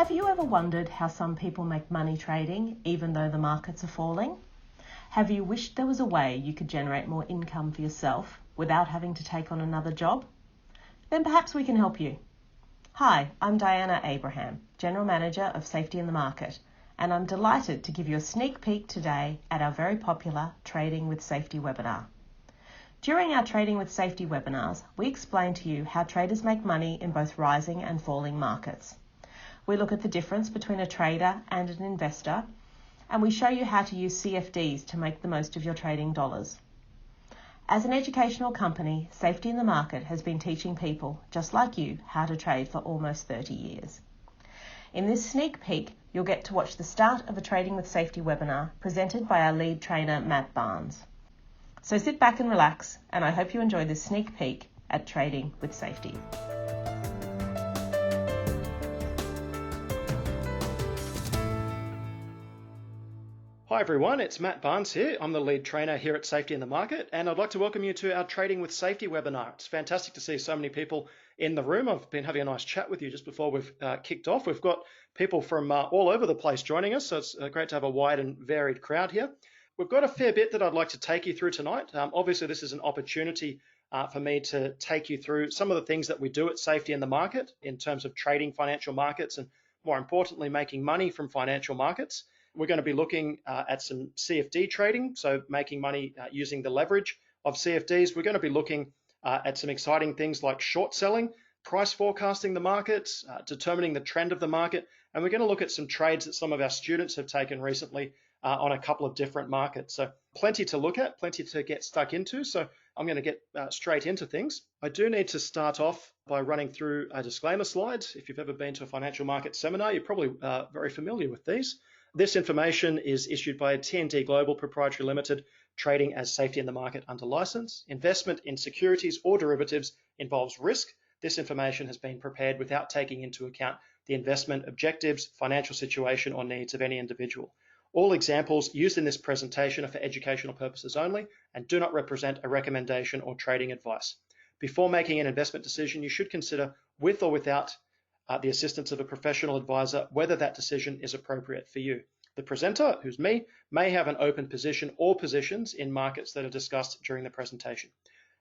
Have you ever wondered how some people make money trading even though the markets are falling? Have you wished there was a way you could generate more income for yourself without having to take on another job? Then perhaps we can help you. Hi, I'm Diana Abraham, General Manager of Safety in the Market, and I'm delighted to give you a sneak peek today at our very popular Trading with Safety webinar. During our Trading with Safety webinars, we explain to you how traders make money in both rising and falling markets. We look at the difference between a trader and an investor, and we show you how to use CFDs to make the most of your trading dollars. As an educational company, Safety in the Market has been teaching people, just like you, how to trade for almost 30 years. In this sneak peek, you'll get to watch the start of a Trading with Safety webinar presented by our lead trainer, Matt Barnes. So sit back and relax, and I hope you enjoy this sneak peek at Trading with Safety. Hi everyone, it's Matt Barnes here. I'm the lead trainer here at Safety in the Market, and I'd like to welcome you to our Trading with Safety webinar. It's fantastic to see so many people in the room. I've been having a nice chat with you just before we've kicked off. We've got people from all over the place joining us, so it's great to have a wide and varied crowd here. We've got a fair bit that I'd like to take you through tonight. Obviously, this is an opportunity for me to take you through some of the things that we do at Safety in the Market in terms of trading financial markets and, more importantly, making money from financial markets. We're going to be looking at some CFD trading, so making money using the leverage of CFDs. We're going to be looking at some exciting things like short selling, price forecasting the markets, determining the trend of the market, and we're going to look at some trades that some of our students have taken recently on a couple of different markets. So plenty to look at, plenty to get stuck into. So I'm going to get straight into things. I do need to start off by running through a disclaimer slide. If you've ever been to a financial market seminar, you're probably very familiar with these. This information is issued by TNT Global Proprietary Limited, trading as Safety in the Market under license. Investment in securities or derivatives involves risk. This information has been prepared without taking into account the investment objectives, financial situation, or needs of any individual. All examples used in this presentation are for educational purposes only and do not represent a recommendation or trading advice. Before making an investment decision, you should consider, with or without the assistance of a professional advisor, whether that decision is appropriate for you. The presenter, who's me, may have an open position or positions in markets that are discussed during the presentation.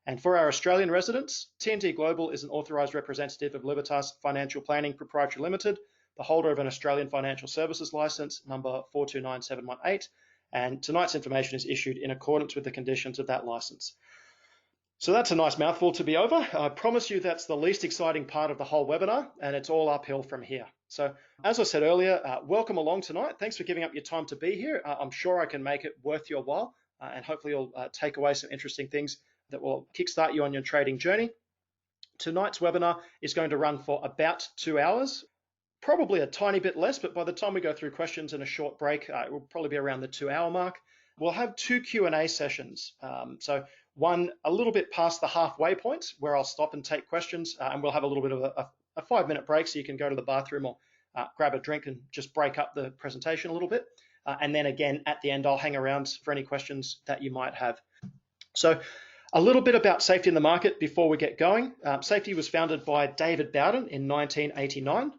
And for our Australian residents, TNT Global is an authorised representative of Libertas Financial Planning Proprietary Limited, the holder of an Australian Financial Services Licence number 429718, and tonight's information is issued in accordance with the conditions of that licence. So that's a nice mouthful to be over. I promise you that's the least exciting part of the whole webinar, and it's all uphill from here. So as I said earlier, welcome along tonight. Thanks for giving up your time to be here. I'm sure I can make it worth your while, and hopefully you'll take away some interesting things that will kickstart you on your trading journey. Tonight's webinar is going to run for about 2 hours. Probably a tiny bit less, but by the time we go through questions and a short break, it will probably be around the 2-hour mark. We'll have 2 Q&A sessions. So one a little bit past the halfway point where I'll stop and take questions, and we'll have a little bit of a 5-minute break so you can go to the bathroom or grab a drink and just break up the presentation a little bit. And then again, at the end, I'll hang around for any questions that you might have. So a little bit about Safety in the Market before we get going. Safety was founded by David Bowden in 1989.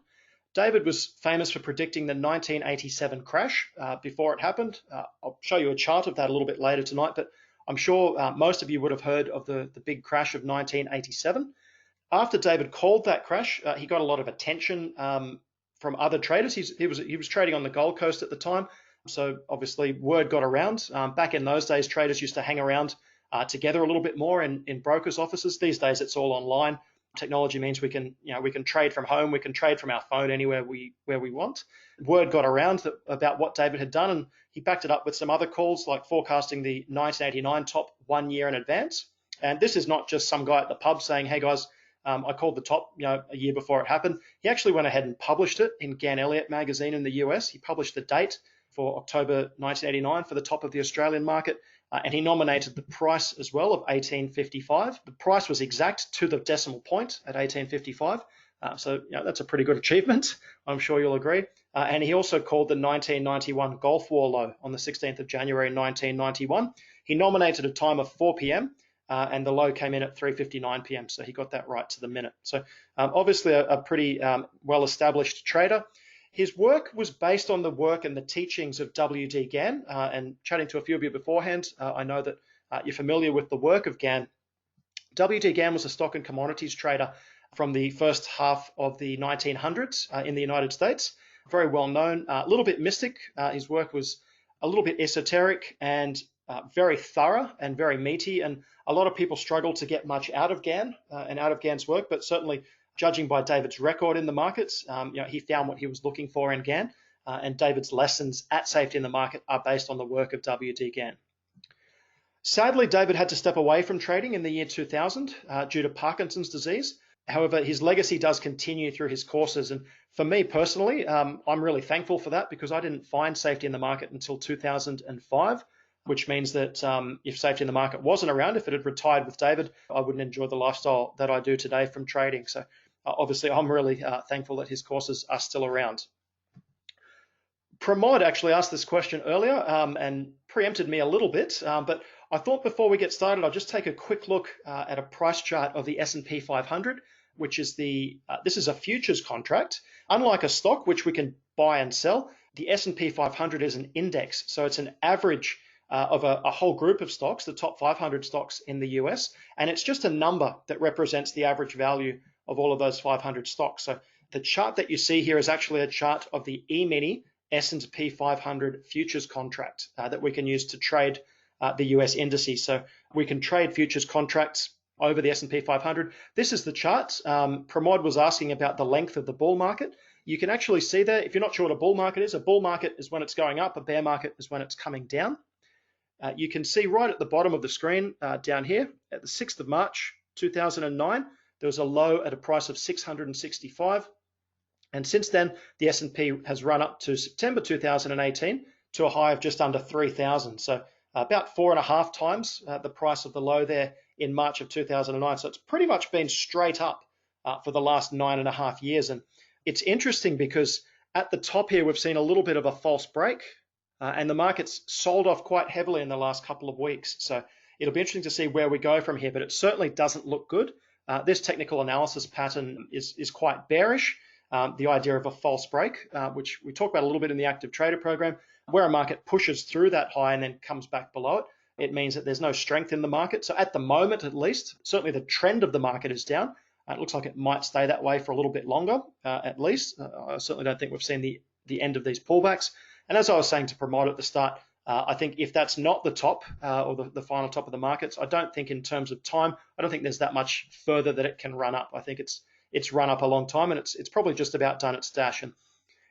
David was famous for predicting the 1987 crash before it happened. I'll show you a chart of that a little bit later tonight, but I'm sure most of you would have heard of the big crash of 1987. After David called that crash, he got a lot of attention from other traders. He was trading on the Gold Coast at the time, so obviously word got around. Back in those days, traders used to hang around together a little bit more in brokers' offices. These days, it's all online. Technology means we can trade from home, we can trade from our phone anywhere where we want. Word got around about what David had done, and he backed it up with some other calls like forecasting the 1989 top 1 year in advance. And this is not just some guy at the pub saying, "Hey guys, I called the top a year before it happened." He actually went ahead and published it in Gann Elliott magazine in the US. He published the date for October 1989 for the top of the Australian market. And he nominated the price as well of 1855. The price was exact to the decimal point at 1855. So that's a pretty good achievement. I'm sure you'll agree. And he also called the 1991 Gulf War low on the 16th of January 1991. He nominated a time of 4 p.m. And the low came in at 3:59 p.m. So he got that right to the minute. So obviously a pretty well-established trader. His work was based on the work and the teachings of W.D. Gann, and chatting to a few of you beforehand, I know that you're familiar with the work of Gann. W.D. Gann was a stock and commodities trader from the first half of the 1900s in the United States. Very well known, a little bit mystic. His work was a little bit esoteric and very thorough and very meaty, and a lot of people struggle to get much out of Gann and out of Gann's work, but certainly judging by David's record in the markets, he found what he was looking for in Gann, and David's lessons at Safety in the Market are based on the work of W.D. Gann. Sadly, David had to step away from trading in the year 2000 due to Parkinson's disease. However, his legacy does continue through his courses. And for me personally, I'm really thankful for that, because I didn't find Safety in the Market until 2005, which means that if Safety in the Market wasn't around, if it had retired with David, I wouldn't enjoy the lifestyle that I do today from trading. So obviously, I'm really thankful that his courses are still around. Pramod actually asked this question earlier and preempted me a little bit, but I thought before we get started, I'll just take a quick look at a price chart of the S&P 500, which is this is a futures contract. Unlike a stock, which we can buy and sell, the S&P 500 is an index. So it's an average of a whole group of stocks, the top 500 stocks in the US, and it's just a number that represents the average value of all of those 500 stocks. So the chart that you see here is actually a chart of the E-mini S&P 500 futures contract that we can use to trade the US indices. So we can trade futures contracts over the S&P 500. This is the chart. Pramod was asking about the length of the bull market. You can actually see there, if you're not sure what a bull market is when it's going up, a bear market is when it's coming down. You can see right at the bottom of the screen down here, at the 6th of March 2009, there was a low at a price of 665. And since then, the S&P has run up to September 2018 to a high of just under 3,000. So about 4.5 times the price of the low there in March of 2009. So it's pretty much been straight up for the last 9.5 years. And it's interesting because at the top here, we've seen a little bit of a false break and the market's sold off quite heavily in the last couple of weeks. So it'll be interesting to see where we go from here, but it certainly doesn't look good. This technical analysis pattern is quite bearish. The idea of a false break, which we talk about a little bit in the active trader program, where a market pushes through that high and then comes back below it. It means that there's no strength in the market. So at the moment, at least, certainly the trend of the market is down. It looks like it might stay that way for a little bit longer, at least. I certainly don't think we've seen the end of these pullbacks. And as I was saying to Pramod at the start, I think if that's not the top or the final top of the markets, I don't think in terms of time, I don't think there's that much further that it can run up. I think it's run up a long time and it's probably just about done its dash. And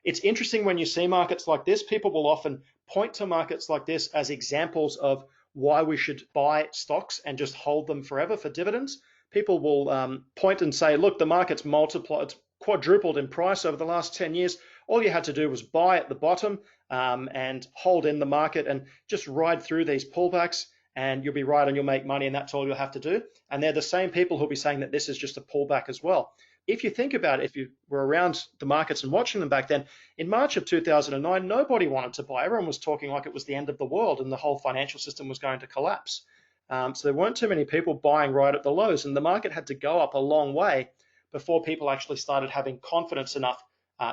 it's interesting when you see markets like this, people will often point to markets like this as examples of why we should buy stocks and just hold them forever for dividends. People will point and say, look, the market's multiplied, quadrupled in price over the last 10 years. All you had to do was buy at the bottom and hold in the market and just ride through these pullbacks and you'll be right and you'll make money and that's all you'll have to do. And they're the same people who'll be saying that this is just a pullback as well. If you think about it, if you were around the markets and watching them back then, in March of 2009, nobody wanted to buy. Everyone was talking like it was the end of the world and the whole financial system was going to collapse. So there weren't too many people buying right at the lows and the market had to go up a long way before people actually started having confidence enough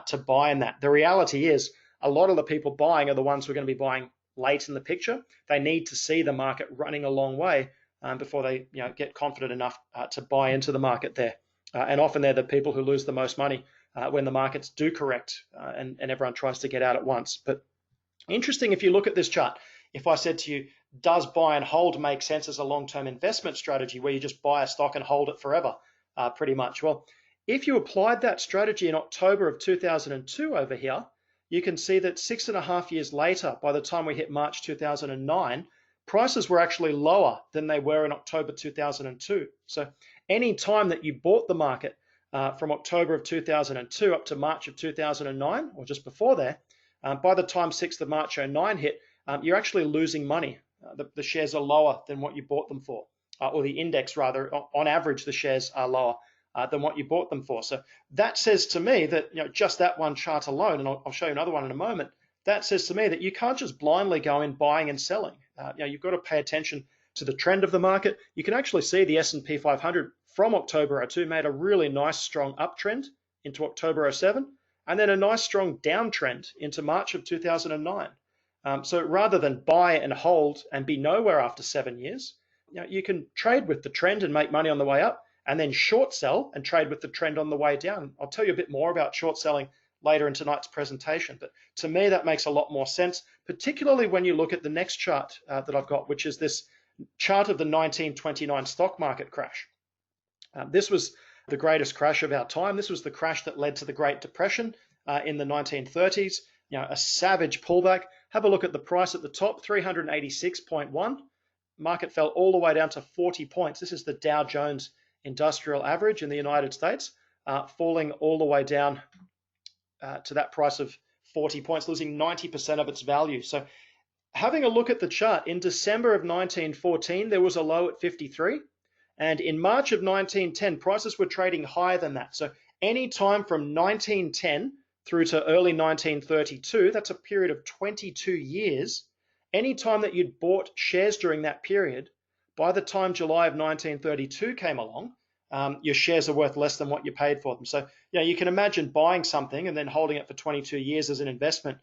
to buy in that. The reality is a lot of the people buying are the ones who are going to be buying late in the picture. They need to see the market running a long way before they get confident enough to buy into the market there. And often they're the people who lose the most money when the markets do correct and everyone tries to get out at once. But interesting, if you look at this chart, if I said to you, does buy and hold make sense as a long-term investment strategy where you just buy a stock and hold it forever, pretty much? Well, if you applied that strategy in October of 2002 over here, you can see that 6.5 years later, by the time we hit March 2009, prices were actually lower than they were in October 2002. So any time that you bought the market from October of 2002 up to March of 2009, or just before there, by the time 6th of March 09 hit, you're actually losing money. The shares are lower than what you bought them for, or the index rather. On average, the shares are lower than what you bought them for. So that says to me that just that one chart alone, and I'll show you another one in a moment, that says to me that you can't just blindly go in buying and selling. You've got to pay attention to the trend of the market. You can actually see the S&P 500 from October 02 made a really nice strong uptrend into October 07, and then a nice strong downtrend into March of 2009. So rather than buy and hold and be nowhere after 7 years, you can trade with the trend and make money on the way up, and then short sell and trade with the trend on the way down. I'll tell you a bit more about short selling later in tonight's presentation, but to me that makes a lot more sense, particularly when you look at the next chart that I've got, which is this chart of the 1929 stock market crash. This was the greatest crash of our time. This was the crash that led to the Great Depression in the 1930s. A savage pullback. Have a look at the price at the top, 386.1. Market fell all the way down to 40 points. This is the Dow Jones Industrial Average in the United States, falling all the way down to that price of 40 points, losing 90% of its value. So having a look at the chart, in December of 1914, there was a low at 53. And in March of 1910, prices were trading higher than that. So any time from 1910 through to early 1932, that's a period of 22 years. Any time that you'd bought shares during that period, by the time July of 1932 came along, your shares are worth less than what you paid for them. So you can imagine buying something and then holding it for 22 years as an investment.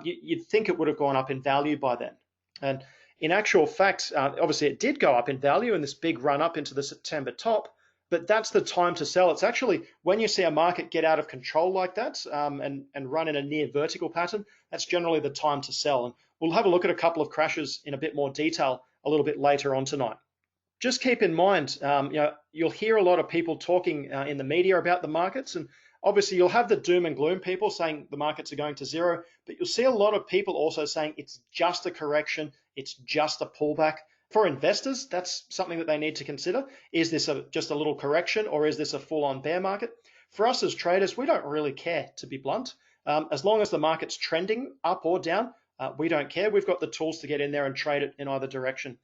You'd think it would have gone up in value by then. And in actual fact, obviously it did go up in value in this big run up into the September top, but that's the time to sell. It's actually when you see a market get out of control like that and run in a near vertical pattern, that's generally the time to sell. And we'll have a look at a couple of crashes in a bit more detail a little bit later on tonight. Just keep in mind, you'll hear a lot of people talking in the media about the markets, and obviously you'll have the doom and gloom people saying the markets are going to zero, but you'll see a lot of people also saying it's just a correction, it's just a pullback. For investors, that's something that they need to consider. Is this just a little correction, or is this a full-on bear market? For us as traders, we don't really care, to be blunt. As long as the market's trending up or down, we don't care. We've got the tools to get in there and trade it in either direction.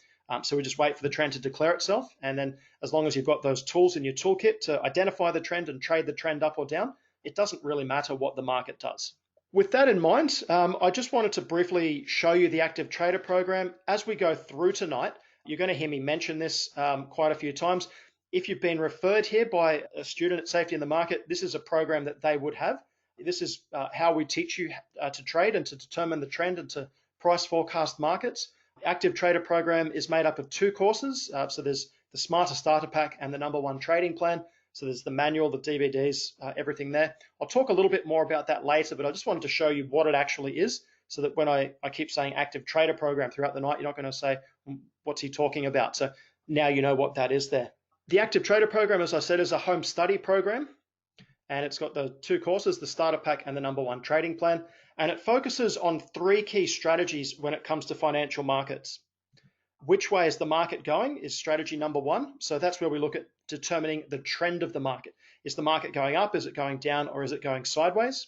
So we just wait for the trend to declare itself. And then as long as you've got those tools in your toolkit to identify the trend and trade the trend up or down, it doesn't really matter what the market does. With that in mind, I just wanted to briefly show you the Active Trader program. As we go through tonight, you're going to hear me mention this quite a few times. If you've been referred here by a student at Safety in the Market, this is a program that they would have. This is how we teach you to trade and to determine the trend and to price forecast markets. The Active Trader program is made up of 2 courses. So there's the Smarter Starter Pack and the #1 Trading Plan. So there's the manual, the DVDs, everything there. I'll talk a little bit more about that later, but I just wanted to show you what it actually is so that when I keep saying Active Trader program throughout the night, you're not going to say, what's he talking about? So now you know what that is there. The Active Trader program, as I said, is a home study program. And it's got the 2 courses, the Starter Pack and the #1 Trading Plan. And it focuses on 3 key strategies when it comes to financial markets. Which way is the market going is strategy number 1. So that's where we look at determining the trend of the market. Is the market going up? Is it going down? Or is it going sideways?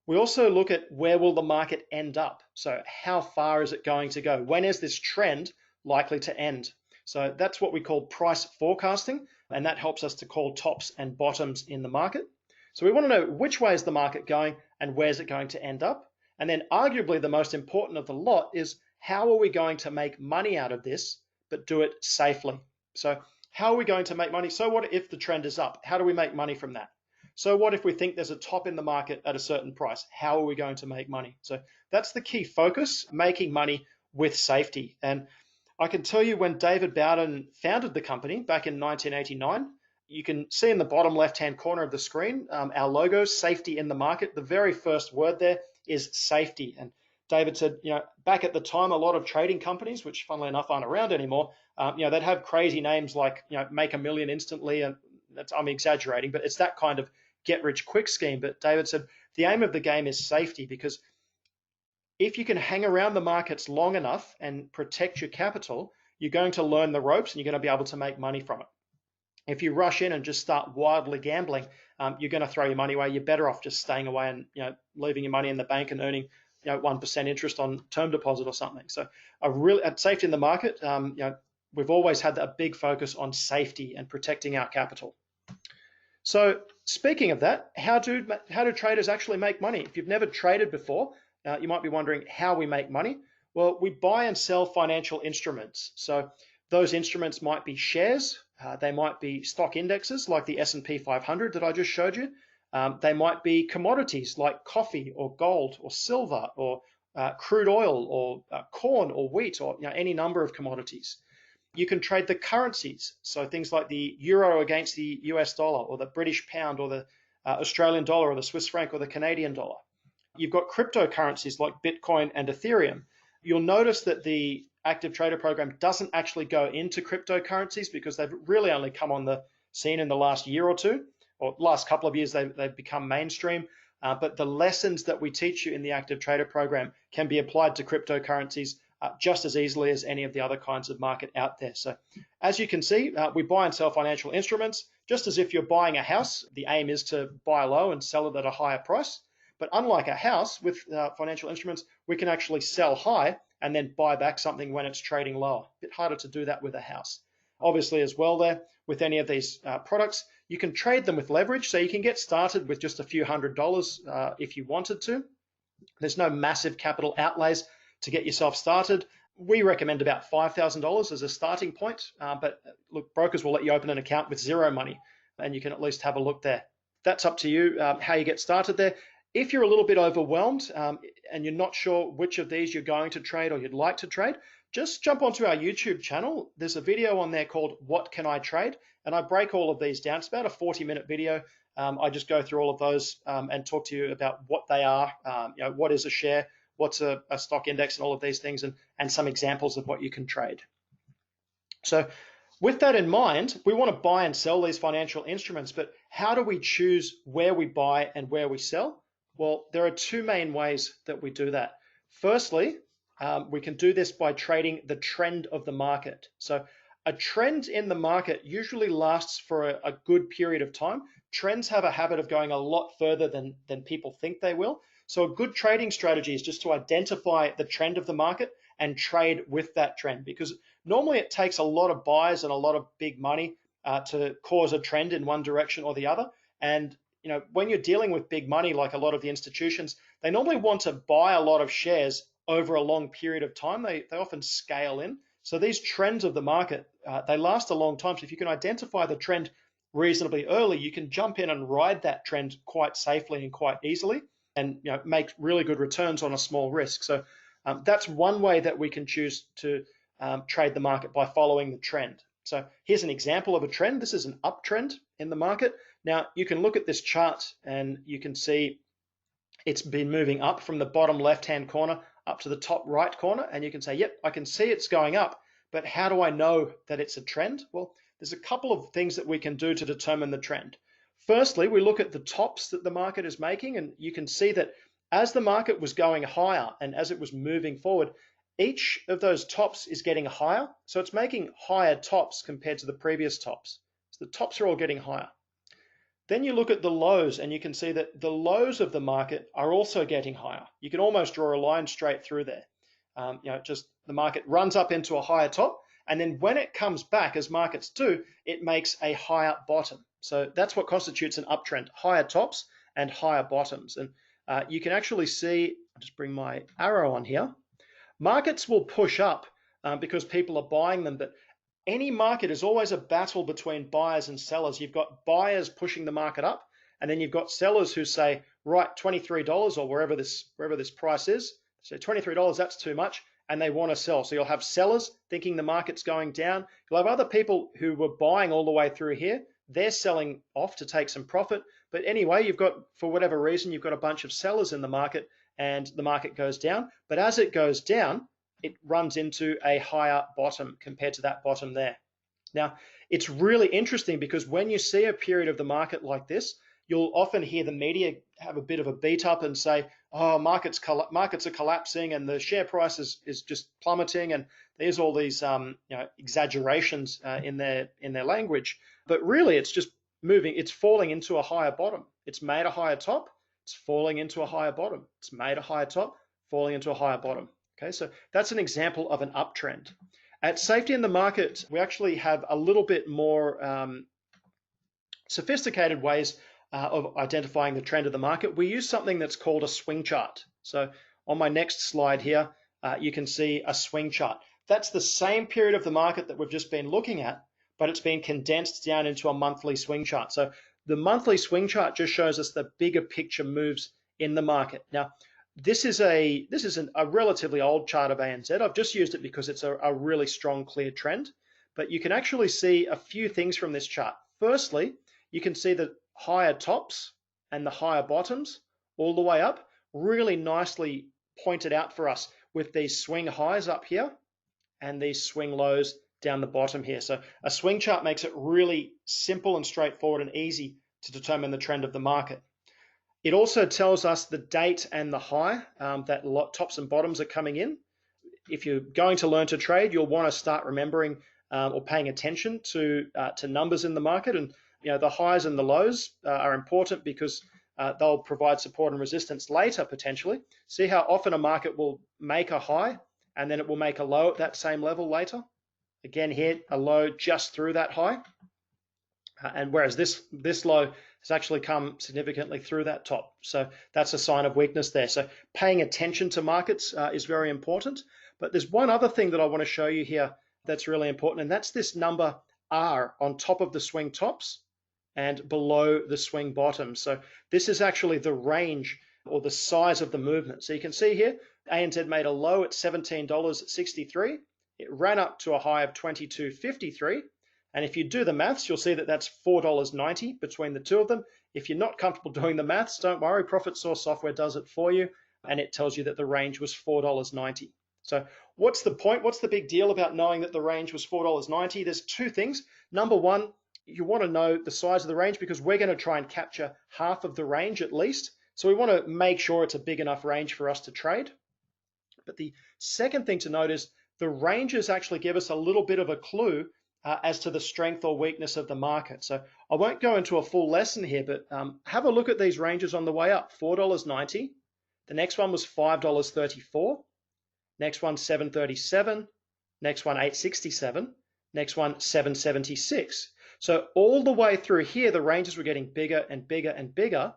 We also look at where will the market end up? So how far is it going to go? When is this trend likely to end? So that's what we call price forecasting, and that helps us to call tops and bottoms in the market. So we want to know which way is the market going and where's it going to end up? And then arguably the most important of the lot is how are we going to make money out of this, but do it safely? So how are we going to make money? So what if the trend is up? How do we make money from that? So what if we think there's a top in the market at a certain price? How are we going to make money? So that's the key focus, making money with safety. And I can tell you when David Bowden founded the company back in 1989, you can see in the bottom left-hand corner of the screen, our logo, Safety in the Market. The very first word there is safety. And David said, back at the time, a lot of trading companies, which funnily enough aren't around anymore, they'd have crazy names like, make a million instantly. And I'm exaggerating, but it's that kind of get rich quick scheme. But David said, the aim of the game is safety, because if you can hang around the markets long enough and protect your capital, you're going to learn the ropes and you're going to be able to make money from it. If you rush in and just start wildly gambling, you're going to throw your money away. You're better off just staying away and leaving your money in the bank and earning 1% interest on term deposit or something. So at Safety in the Market, we've always had a big focus on safety and protecting our capital. So speaking of that, how do traders actually make money? If you've never traded before, you might be wondering how we make money. Well, we buy and sell financial instruments. So those instruments might be shares, they might be stock indexes like the S&P 500 that I just showed you. They might be commodities like coffee or gold or silver or crude oil or corn or wheat or any number of commodities. You can trade the currencies, so things like the euro against the US dollar or the British pound or the Australian dollar or the Swiss franc or the Canadian dollar. You've got cryptocurrencies like Bitcoin and Ethereum. You'll notice that the active trader program doesn't actually go into cryptocurrencies because they've really only come on the scene in the last year or two, or last couple of years they've become mainstream. But the lessons that we teach you in the active trader program can be applied to cryptocurrencies just as easily as any of the other kinds of market out there. So as you can see, we buy and sell financial instruments just as if you're buying a house. The aim is to buy low and sell it at a higher price. But unlike a house with financial instruments, we can actually sell high and then buy back something when it's trading lower. A bit harder to do that with a house. Obviously as well there, with any of these products, you can trade them with leverage. So you can get started with just a few $100s if you wanted to. There's no massive capital outlays to get yourself started. We recommend about $5,000 as a starting point, but look, brokers will let you open an account with zero money and you can at least have a look there. That's up to you how you get started there. If you're a little bit overwhelmed and you're not sure which of these you're going to trade or you'd like to trade, just jump onto our YouTube channel. There's a video on there called What Can I Trade? And I break all of these down. It's about a 40-minute video. I just go through all of those and talk to you about what they are, what is a share, what's a stock index and all of these things, and some examples of what you can trade. So with that in mind, we want to buy and sell these financial instruments, but how do we choose where we buy and where we sell? Well, there are two main ways that we do that. Firstly, we can do this by trading the trend of the market. So a trend in the market usually lasts for a good period of time. Trends have a habit of going a lot further than people think they will. So a good trading strategy is just to identify the trend of the market and trade with that trend, because normally it takes a lot of buyers and a lot of big money to cause a trend in one direction or the other. And when you're dealing with big money, like a lot of the institutions, they normally want to buy a lot of shares over a long period of time. They often scale in. So these trends of the market, they last a long time. So if you can identify the trend reasonably early, you can jump in and ride that trend quite safely and quite easily and make really good returns on a small risk. So that's one way that we can choose to trade the market, by following the trend. So here's an example of a trend. This is an uptrend in the market. Now you can look at this chart and you can see it's been moving up from the bottom left-hand corner up to the top right corner. And you can say, yep, I can see it's going up, but how do I know that it's a trend? Well, there's a couple of things that we can do to determine the trend. Firstly, we look at the tops that the market is making, and you can see that as the market was going higher and as it was moving forward, each of those tops is getting higher. So it's making higher tops compared to the previous tops. So the tops are all getting higher. Then you look at the lows and you can see that the lows of the market are also getting higher. You can almost draw a line straight through there. Just the market runs up into a higher top, and then when it comes back, as markets do, it makes a higher bottom. So that's what constitutes an uptrend: higher tops and higher bottoms. And you can actually see, I'll just bring my arrow on here. Markets will push up because people are buying them, but any market is always a battle between buyers and sellers. You've got buyers pushing the market up, and then you've got sellers who say, right, $23 or wherever this price is. So $23, that's too much, and they want to sell. So you'll have sellers thinking the market's going down. You'll have other people who were buying all the way through here. They're selling off to take some profit. But anyway, you've got, for whatever reason, you've got a bunch of sellers in the market, and the market goes down. But as it goes down, it runs into a higher bottom compared to that bottom there. Now, it's really interesting because when you see a period of the market like this, you'll often hear the media have a bit of a beat up and say, oh, markets are collapsing and the share price is just plummeting, and there's all these exaggerations in their language. But really, it's just moving. It's falling into a higher bottom. It's made a higher top. It's falling into a higher bottom. It's made a higher top, falling into a higher bottom. Okay, so that's an example of an uptrend. At Safety in the Market, we actually have a little bit more sophisticated ways of identifying the trend of the market. We use something that's called a swing chart. So on my next slide here, you can see a swing chart. That's the same period of the market that we've just been looking at, but it's been condensed down into a monthly swing chart. So The monthly swing chart just shows us the bigger picture moves in the market. Now, this is a relatively old chart of ANZ. I've just used it because it's a really strong, clear trend. But you can actually see a few things from this chart. Firstly, you can see the higher tops and the higher bottoms all the way up, really nicely pointed out for us with these swing highs up here and these swing lows down the bottom here. So a swing chart makes it really simple and straightforward and easy to determine the trend of the market. It also tells us the date and the high that tops and bottoms are coming in. If you're going to learn to trade, you'll want to start remembering or paying attention to numbers in the market. And the highs and the lows are important because they'll provide support and resistance later potentially. See how often a market will make a high and then it will make a low at that same level later. Again, here a low just through that high, and whereas this low has actually come significantly through that top. So that's a sign of weakness there. So paying attention to markets is very important. But there's one other thing that I want to show you here that's really important, and that's this number R on top of the swing tops and below the swing bottoms. So this is actually the range or the size of the movement. So you can see here, ANZ made a low at $17.63. It ran up to a high of $22.53. And if you do the maths, you'll see that that's $4.90 between the two of them. If you're not comfortable doing the maths, don't worry, Profit Source software does it for you. And it tells you that the range was $4.90. So what's the point? What's the big deal about knowing that the range was $4.90? There's two things. Number one, you want to know the size of the range because we're going to try and capture half of the range at least. So we want to make sure it's a big enough range for us to trade. But the second thing to note is the ranges actually give us a little bit of a clue as to the strength or weakness of the market. So I won't go into a full lesson here, but have a look at these ranges on the way up. $4.90. The next one was $5.34. Next one, $7.37. Next one, $8.67. Next one, $7.76. So all the way through here, the ranges were getting bigger and bigger and bigger.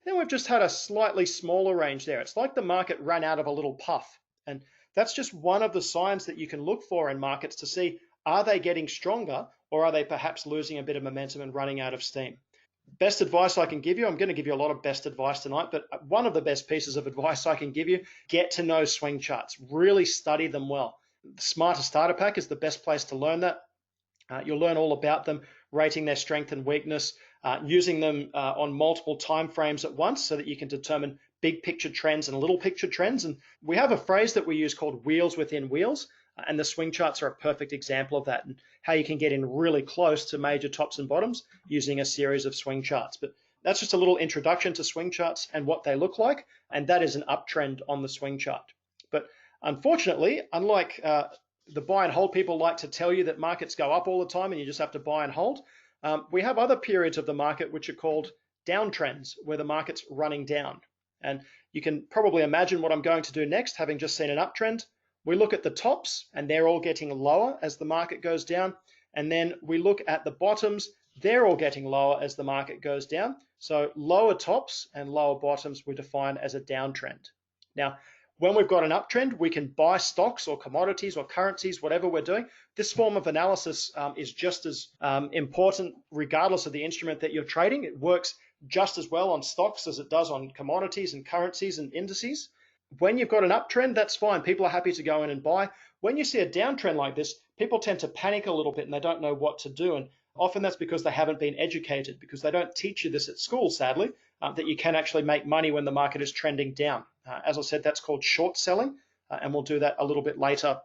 Then we've just had a slightly smaller range there. It's like the market ran out of a little puff. And that's just one of the signs that you can look for in markets to see, are they getting stronger or are they perhaps losing a bit of momentum and running out of steam? Best advice I can give you, I'm going to give you a lot of best advice tonight, but one of the best pieces of advice I can give you, get to know swing charts. Really study them well. The Smarter Starter Pack is the best place to learn that. You'll learn all about them, rating their strength and weakness, using them on multiple time frames at once so that you can determine big picture trends and little picture trends. And we have a phrase that we use called wheels within wheels, and the swing charts are a perfect example of that and how you can get in really close to major tops and bottoms using a series of swing charts. But that's just a little introduction to swing charts and what they look like, and that is an uptrend on the swing chart. But unfortunately, unlike the buy and hold people like to tell you that markets go up all the time and you just have to buy and hold, we have other periods of the market which are called downtrends, where the market's running down. And you can probably imagine what I'm going to do next, having just seen an uptrend. We look at the tops and they're all getting lower as the market goes down. And then we look at the bottoms, they're all getting lower as the market goes down. So lower tops and lower bottoms we define as a downtrend. Now, when we've got an uptrend, we can buy stocks or commodities or currencies, whatever we're doing. This form of analysis is just as important regardless of the instrument that you're trading. It works just as well on stocks as it does on commodities and currencies and indices. When you've got an uptrend, that's fine. People are happy to go in and buy. When you see a downtrend like this, people tend to panic a little bit and they don't know what to do. And often that's because they haven't been educated, because they don't teach you this at school, sadly, that you can actually make money when the market is trending down. As I said, that's called short selling, and we'll do that a little bit later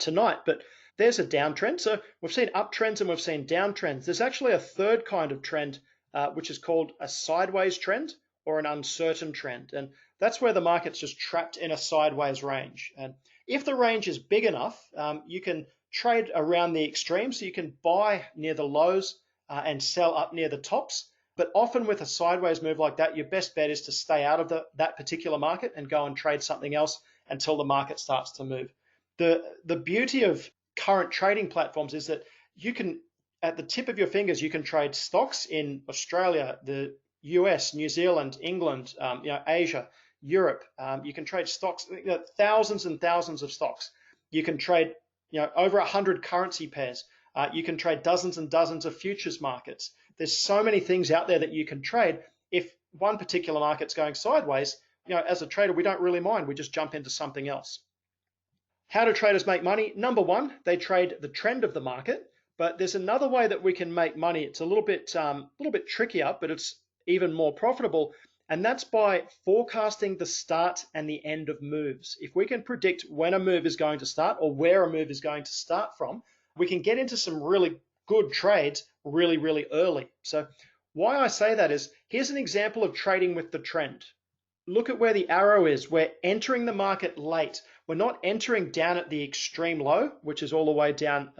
tonight. But there's a downtrend. So we've seen uptrends and we've seen downtrends. There's actually a third kind of trend, which is called a sideways trend or an uncertain trend. And that's where the market's just trapped in a sideways range. And if the range is big enough, you can trade around the extremes. So you can buy near the lows and sell up near the tops. But often with a sideways move like that, your best bet is to stay out of that particular market and go and trade something else until the market starts to move. The beauty of current trading platforms is that you can, at the tip of your fingers, you can trade stocks in Australia, the US, New Zealand, England, Asia, Europe. You can trade stocks, thousands and thousands of stocks. You can trade over 100 currency pairs. You can trade dozens and dozens of futures markets. There's so many things out there that you can trade. If one particular market's going sideways, as a trader, we don't really mind. We just jump into something else. How do traders make money? Number one, they trade the trend of the market. But there's another way that we can make money. It's a little bit trickier, but it's even more profitable. And that's by forecasting the start and the end of moves. If we can predict when a move is going to start or where a move is going to start from, we can get into some really good trades really, really early. So why I say that is, here's an example of trading with the trend. Look at where the arrow is. We're entering the market late. We're not entering down at the extreme low, which is all the way down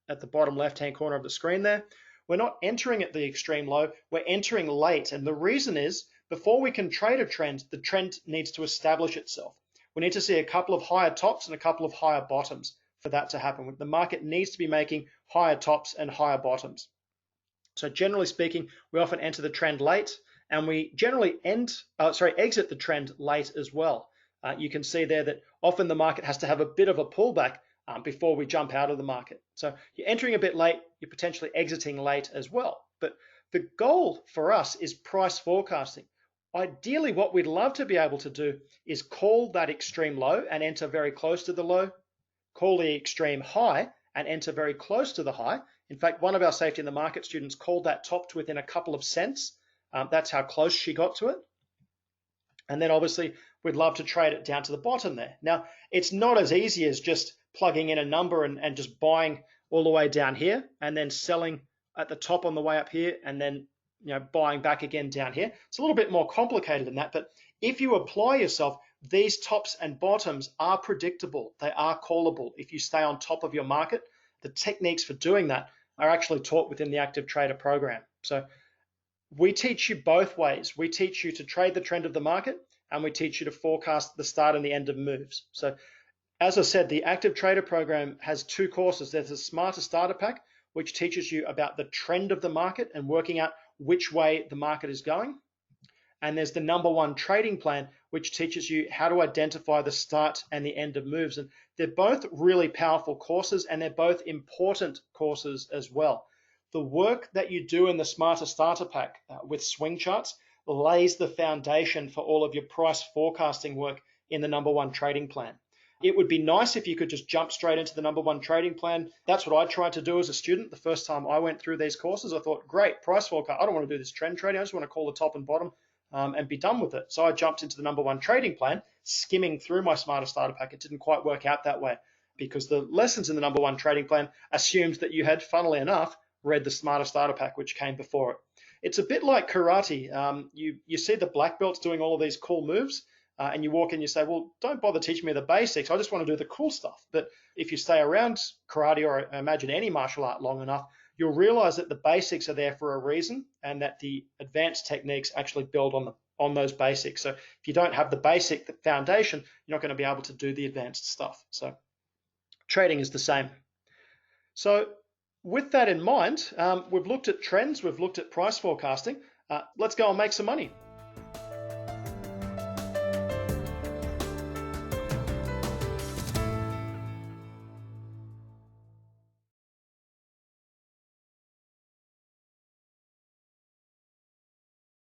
at the bottom left-hand corner of the screen there. We're not entering at the extreme low. We're entering late. And the reason is, before we can trade a trend, the trend needs to establish itself. We need to see a couple of higher tops and a couple of higher bottoms for that to happen. The market needs to be making higher tops and higher bottoms. So generally speaking, we often enter the trend late, and we generally exit the trend late as well. You can see there that often the market has to have a bit of a pullback before we jump out of the market. So you're entering a bit late, you're potentially exiting late as well. But the goal for us is price forecasting. Ideally, what we'd love to be able to do is call that extreme low and enter very close to the low, call the extreme high and enter very close to the high. In fact, one of our safety in the market students called that top to within a couple of cents. That's how close she got to it. And then obviously we'd love to trade it down to the bottom there. Now, it's not as easy as just plugging in a number and just buying all the way down here and then selling at the top on the way up here and then buying back again down here. It's a little bit more complicated than that, but if you apply yourself, these tops and bottoms are predictable. They are callable if you stay on top of your market. The techniques for doing that are actually taught within the Active Trader program. So we teach you both ways. We teach you to trade the trend of the market, and we teach you to forecast the start and the end of moves. So as I said, the Active Trader program has two courses. There's a Smarter Starter Pack, which teaches you about the trend of the market and working out which way the market is going. And there's the number one trading plan, which teaches you how to identify the start and the end of moves. And they're both really powerful courses, and they're both important courses as well. The work that you do in the Smarter Starter Pack with swing charts lays the foundation for all of your price forecasting work in the number one trading plan. It would be nice if you could just jump straight into the number one trading plan. That's what I tried to do as a student. The first time I went through these courses, I thought, great, price forecast. I don't want to do this trend trading. I just want to call the top and bottom and be done with it. So I jumped into the number one trading plan, skimming through my Smarter Starter Pack. It didn't quite work out that way because the lessons in the number one trading plan assumed that you had, funnily enough, read the Smarter Starter Pack, which came before it. It's a bit like karate. You see the black belts doing all of these cool moves, and you walk in and you say, well, don't bother teaching me the basics. I just want to do the cool stuff. But if you stay around karate or imagine any martial art long enough, you'll realize that the basics are there for a reason and that the advanced techniques actually build on those basics. So if you don't have the basic foundation, you're not going to be able to do the advanced stuff. So trading is the same. So with that in mind, we've looked at trends, we've looked at price forecasting. Let's go and make some money.